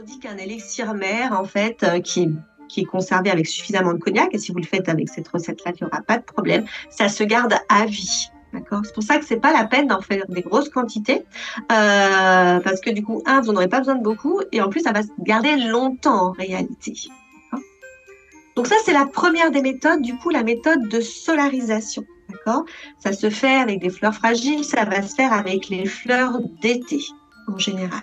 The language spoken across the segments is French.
On dit qu'un élixir mère, en fait, qui est conservé avec suffisamment de cognac, et si vous le faites avec cette recette-là, il n'y aura pas de problème, ça se garde à vie. D'accord? C'est pour ça que c'est pas la peine d'en faire des grosses quantités, parce que du coup, un, vous n'en aurez pas besoin de beaucoup, et en plus, ça va se garder longtemps en réalité. D'accord. Donc ça, c'est la première des méthodes, du coup, la méthode de solarisation. D'accord? Ça se fait avec des fleurs fragiles, ça va se faire avec les fleurs d'été en général.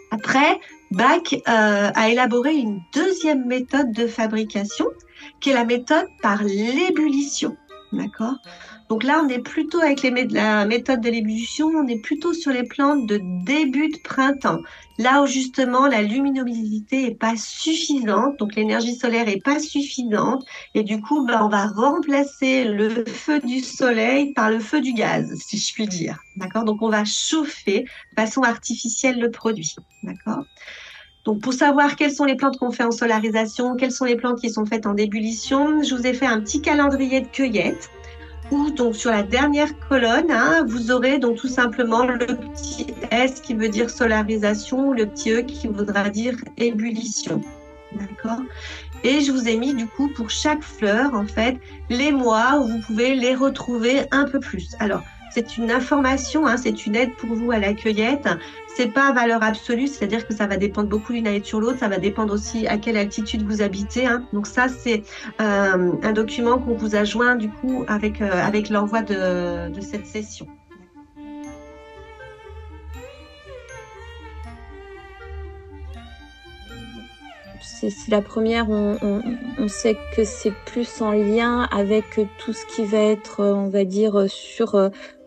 Après, Bach a élaboré une deuxième méthode de fabrication, qui est la méthode par l'ébullition. D'accord? Donc là, on est plutôt avec la méthode de l'ébullition, on est plutôt sur les plantes de début de printemps. Là où justement la luminosité n'est pas suffisante, donc l'énergie solaire n'est pas suffisante, et du coup, on va remplacer le feu du soleil par le feu du gaz, si je puis dire. D'accord? Donc on va chauffer de façon artificielle le produit. D'accord? Donc, pour savoir quelles sont les plantes qu'on fait en solarisation, quelles sont les plantes qui sont faites en ébullition, je vous ai fait un petit calendrier de cueillette où, donc, sur la dernière colonne, hein, vous aurez donc tout simplement le petit S qui veut dire solarisation, le petit E qui voudra dire ébullition. D'accord? Et je vous ai mis, du coup, pour chaque fleur, en fait, les mois où vous pouvez les retrouver un peu plus. Alors, c'est une information, hein, c'est une aide pour vous à la cueillette. C'est pas valeur absolue, c'est-à-dire que ça va dépendre beaucoup d'une année sur l'autre. Ça va dépendre aussi à quelle altitude vous habitez, hein. Donc ça, c'est un document qu'on vous a joint, du coup, avec l'envoi de cette session. C'est la première, on sait que c'est plus en lien avec tout ce qui va être, on va dire,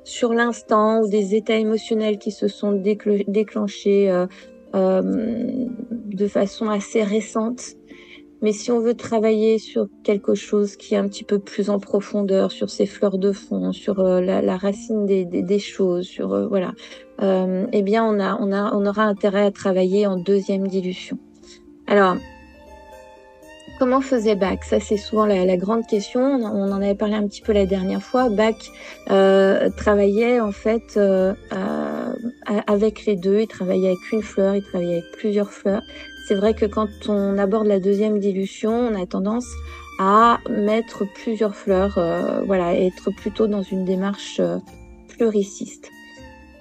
sur l'instant ou des états émotionnels qui se sont déclenchés de façon assez récente. Mais si on veut travailler sur quelque chose qui est un petit peu plus en profondeur, sur ces fleurs de fond, sur la racine des choses, sur voilà, eh bien on aura intérêt à travailler en deuxième dilution. Alors, comment faisait Bach? Ça, c'est souvent la grande question. On en avait parlé un petit peu la dernière fois. Bach travaillait en fait avec les deux. Il travaillait avec une fleur, il travaillait avec plusieurs fleurs. C'est vrai que quand on aborde la deuxième dilution, on a tendance à mettre plusieurs fleurs, voilà, et être plutôt dans une démarche pluriciste.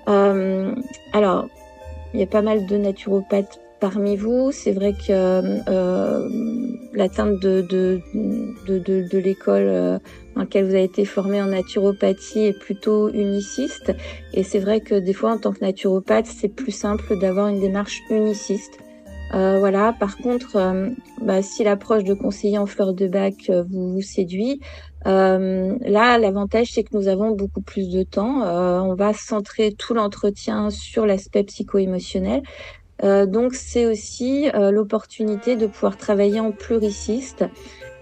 Alors, il y a pas mal de naturopathes parmi vous. C'est vrai que l'atteinte de l'école dans laquelle vous avez été formé en naturopathie est plutôt uniciste. Et c'est vrai que des fois, en tant que naturopathe, c'est plus simple d'avoir une démarche uniciste. Voilà. Par contre, si l'approche de conseiller en fleurs de bac vous séduit, là, l'avantage, c'est que nous avons beaucoup plus de temps. On va centrer tout l'entretien sur l'aspect psycho-émotionnel. Donc, c'est aussi l'opportunité de pouvoir travailler en pluriciste.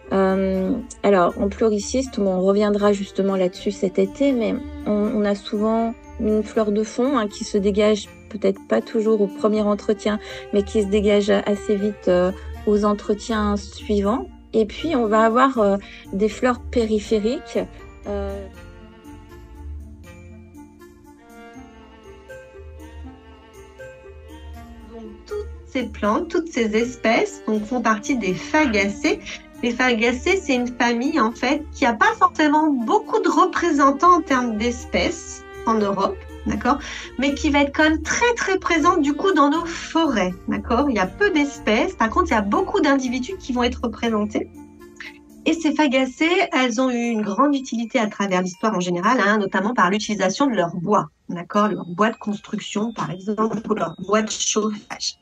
Alors, en pluriciste, on reviendra justement là-dessus cet été, mais on a souvent une fleur de fond qui se dégage peut-être pas toujours au premier entretien, mais qui se dégage assez vite aux entretiens suivants. Et puis, on va avoir des fleurs périphériques. Donc, toutes ces plantes, toutes ces espèces font partie des fagacées. Les fagacées, c'est une famille en fait qui n'a pas forcément beaucoup de représentants en termes d'espèces en Europe, d'accord, mais qui va être quand même très très présente du coup dans nos forêts, d'accord. Il y a peu d'espèces, par contre il y a beaucoup d'individus qui vont être représentés. Et ces fagacées, elles ont eu une grande utilité à travers l'histoire en général, hein, notamment par l'utilisation de leur bois, d'accord, leur bois de construction par exemple, ou leur bois de chauffage.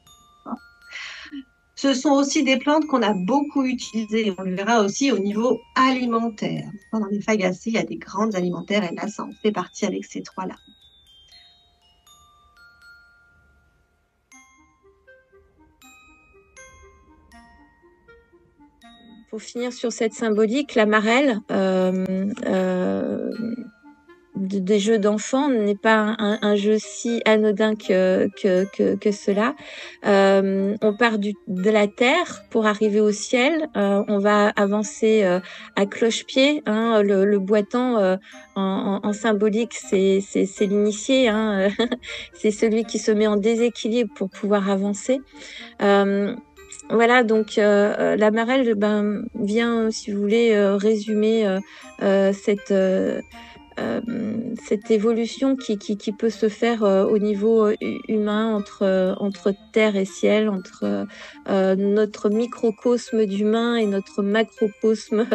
Ce sont aussi des plantes qu'on a beaucoup utilisées, on le verra aussi au niveau alimentaire. Dans les fagacées, il y a des grandes alimentaires et là, ça en fait partie avec ces trois-là. Pour finir sur cette symbolique, la marelle, des jeux d'enfants n'est pas un jeu si anodin que cela. On part de la terre pour arriver au ciel. On va avancer à cloche-pied. Hein, le boitant en symbolique, c'est l'initié. Hein, c'est celui qui se met en déséquilibre pour pouvoir avancer. Voilà, donc la marelle vient, si vous voulez, résumer cette évolution qui peut se faire au niveau humain entre terre et ciel, entre notre microcosme d'humain et notre macrocosme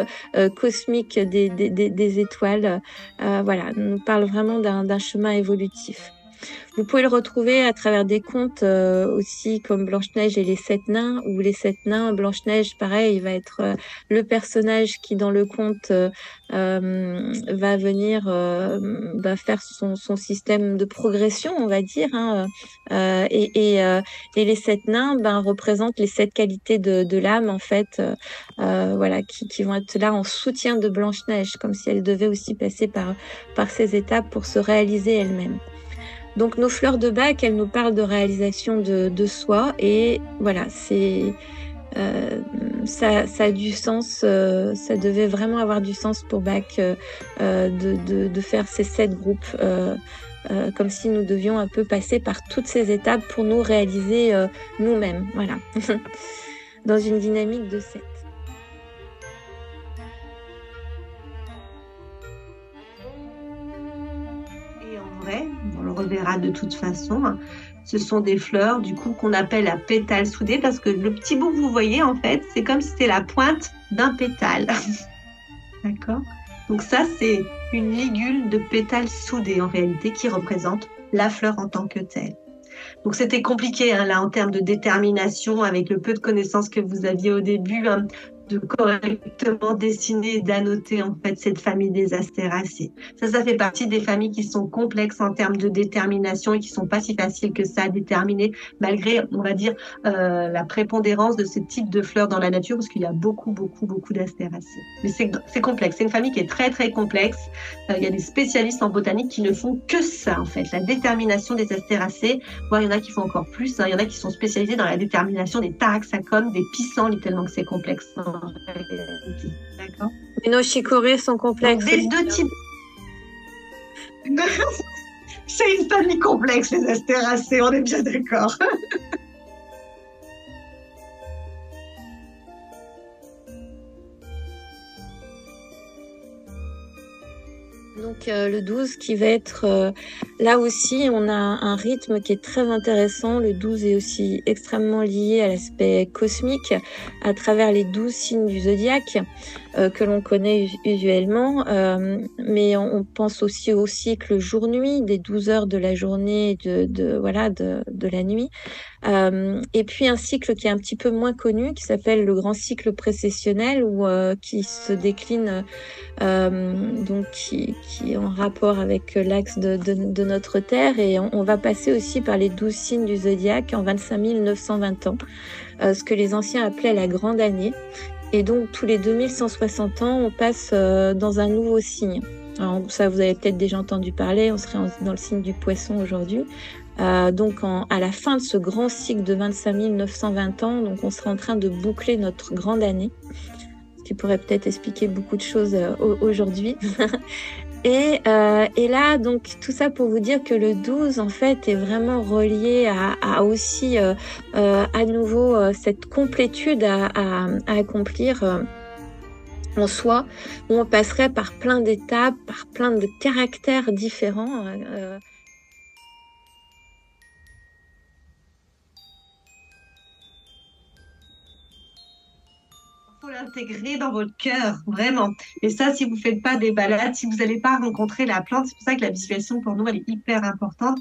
cosmique des étoiles. Voilà, on nous parle vraiment d'un chemin évolutif. Vous pouvez le retrouver à travers des contes aussi comme Blanche-Neige et les Sept Nains, ou les Sept Nains, Blanche-Neige, pareil, il va être le personnage qui dans le conte va venir faire son système de progression, on va dire. Hein, et les Sept Nains représentent les 7 qualités de l'âme, en fait, voilà, qui vont être là en soutien de Blanche-Neige, comme si elle devait aussi passer par ces étapes pour se réaliser elle-même. Donc nos fleurs de bac, elles nous parlent de réalisation de soi, et voilà, ça a du sens, ça devait vraiment avoir du sens pour Bach de faire ces 7 groupes, comme si nous devions un peu passer par toutes ces étapes pour nous réaliser nous-mêmes, voilà, dans une dynamique de 7. On le reverra de toute façon. Ce sont des fleurs, du coup, qu'on appelle à pétales soudés, parce que le petit bout que vous voyez, en fait, c'est comme si c'était la pointe d'un pétale. D'accord? Donc ça, c'est une ligule de pétales soudés, en réalité, qui représente la fleur en tant que telle. Donc c'était compliqué, hein, là, en termes de détermination, avec le peu de connaissances que vous aviez au début, hein, de correctement dessiner et d'annoter en fait cette famille des astéracées. Ça fait partie des familles qui sont complexes en termes de détermination et qui sont pas si faciles que ça à déterminer, malgré, on va dire, la prépondérance de ce type de fleurs dans la nature, parce qu'il y a beaucoup d'astéracées. Mais c'est complexe. C'est une famille qui est très, très complexe. Il y a des spécialistes en botanique qui ne font que ça, en fait, la détermination des astéracées. Voire, il y en a qui font encore plus. Hein. Il y en a qui sont spécialisés dans la détermination des taraxacomes, des pissenlits, tellement que c'est complexe. D'accord. Mais nos chicorées sont complexes. Donc, des deux types. C'est une famille complexe, les astéracées, on est bien d'accord. Donc le 12 qui va être, là aussi on a un rythme qui est très intéressant. Le 12 est aussi extrêmement lié à l'aspect cosmique à travers les 12 signes du zodiaque que l'on connaît usuellement, mais on pense aussi au cycle jour-nuit, des 12 heures de la journée et de la nuit. Et puis un cycle qui est un petit peu moins connu, qui s'appelle le grand cycle précessionnel, ou qui se décline, donc qui est en rapport avec l'axe de notre Terre, et on va passer aussi par les 12 signes du zodiaque en 25 920 ans, ce que les anciens appelaient la grande année. Et donc tous les 2160 ans, on passe dans un nouveau signe. Alors, ça, vous avez peut-être déjà entendu parler, on serait dans le signe du Poisson aujourd'hui. Donc à la fin de ce grand cycle de 25 920 ans, donc on sera en train de boucler notre grande année, ce qui pourrait peut-être expliquer beaucoup de choses aujourd'hui. Et là, donc tout ça pour vous dire que le 12 en fait est vraiment relié à aussi à nouveau cette complétude à accomplir en soi, où on passerait par plein d'étapes, par plein de caractères différents. Faut l'intégrer dans votre cœur, vraiment. Et ça, si vous ne faites pas des balades, si vous n'allez pas rencontrer la plante, c'est pour ça que la visualisation pour nous, elle est hyper importante.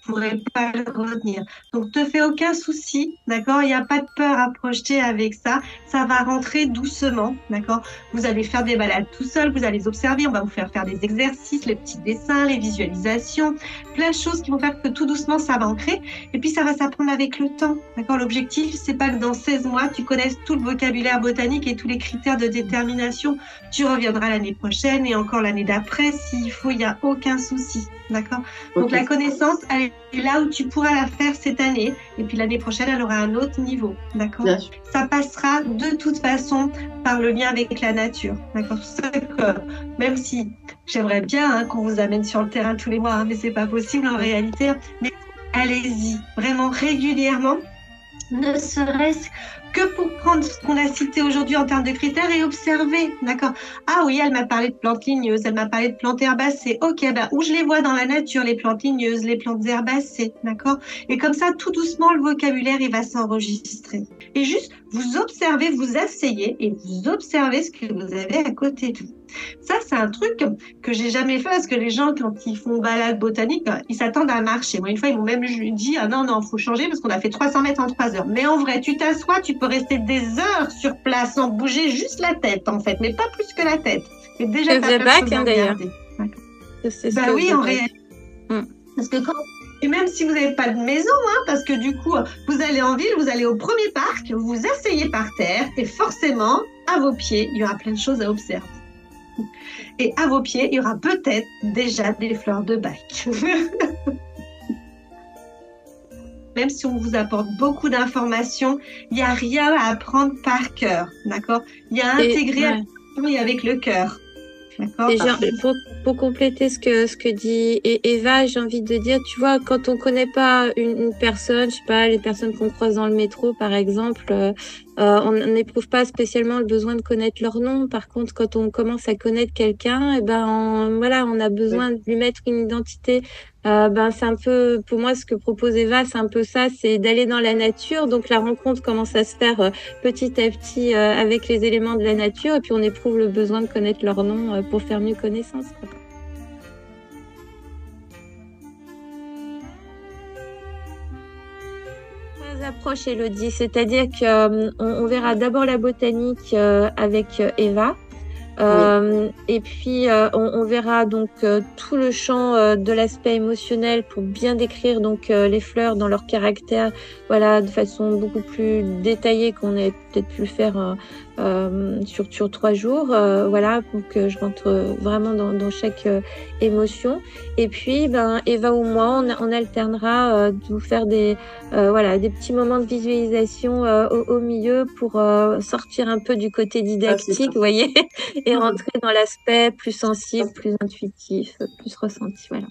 pourrais pas le retenir. Donc, te fais aucun souci, d'accord? Il n'y a pas de peur à projeter avec ça. Ça va rentrer doucement, d'accord? Vous allez faire des balades tout seul, vous allez observer, on va vous faire des exercices, les petits dessins, les visualisations, plein de choses qui vont faire que tout doucement, ça va ancrer. Et puis, ça va s'apprendre avec le temps, d'accord? L'objectif, c'est pas que dans 16 mois, tu connaisses tout le vocabulaire botanique et tous les critères de détermination. Tu reviendras l'année prochaine et encore l'année d'après, s'il faut, il n'y a aucun souci, d'accord? Donc, Ok. la connaissance, elle est là où tu pourras la faire cette année. Et puis, l'année prochaine, elle aura un autre niveau, d'accord? Bien sûr. Ça passera de toute façon par le lien avec la nature, d'accord? C'est que même si j'aimerais bien qu'on vous amène sur le terrain tous les mois, mais c'est pas possible en réalité. Mais allez-y, vraiment régulièrement, ne serait-ce que pour prendre ce qu'on a cité aujourd'hui en termes de critères et observer, d'accord? Ah oui, elle m'a parlé de plantes ligneuses, elle m'a parlé de plantes herbacées. Ok, bah, où je les vois dans la nature, les plantes ligneuses, les plantes herbacées, d'accord? Et comme ça, tout doucement, le vocabulaire, il va s'enregistrer. Et juste, vous observez, vous asseyez et vous observez ce que vous avez à côté de vous. Ça, c'est un truc que j'ai jamais fait parce que les gens, quand ils font balade botanique, ils s'attendent à marcher. Moi, une fois, ils m'ont même dit, ah non, non, faut changer parce qu'on a fait 300 mètres en 3 heures. Mais en vrai, tu t'assois, tu peux rester des heures sur place sans bouger juste la tête, en fait, mais pas plus que la tête. Et déjà, tu as plein de choses à D'ailleurs. regarder. C'est ce Bah que oui, faisait en Bach. réalité. Parce que quand... Et même si vous n'avez pas de maison, parce que du coup, vous allez en ville, vous allez au premier parc, vous vous asseyez par terre et forcément, à vos pieds, il y aura plein de choses à observer. Et à vos pieds, il y aura peut-être déjà des fleurs de bac. Même si on vous apporte beaucoup d'informations, il n'y a rien à apprendre par cœur, d'accord? Il y a à intégrer avec le cœur, d'accord? Déjà, pour compléter ce que dit Eva, j'ai envie de dire, tu vois, quand on connaît pas une personne, je sais pas, les personnes qu'on croise dans le métro, par exemple, on n'éprouve pas spécialement le besoin de connaître leur nom. Par contre, quand on commence à connaître quelqu'un, et ben, voilà, on a besoin de lui mettre une identité. Ben, c'est un peu, pour moi, ce que propose Eva, c'est un peu ça, c'est d'aller dans la nature. Donc, la rencontre commence à se faire petit à petit avec les éléments de la nature, et puis on éprouve le besoin de connaître leur nom pour faire mieux connaissance, quoi. Approche, Elodie, c'est-à-dire que on verra d'abord la botanique avec Eva. Et puis on verra donc tout le champ de l'aspect émotionnel pour bien décrire donc les fleurs dans leur caractère, voilà, de façon beaucoup plus détaillée qu'on ait peut-être pu le faire sur 3 jours, voilà, pour que je rentre vraiment dans chaque émotion. Et puis ben Eva ou moi, on alternera de vous faire des voilà, des petits moments de visualisation au milieu pour sortir un peu du côté didactique, vous voyez, et rentrer dans l'aspect plus sensible, plus intuitif, plus ressenti. Voilà.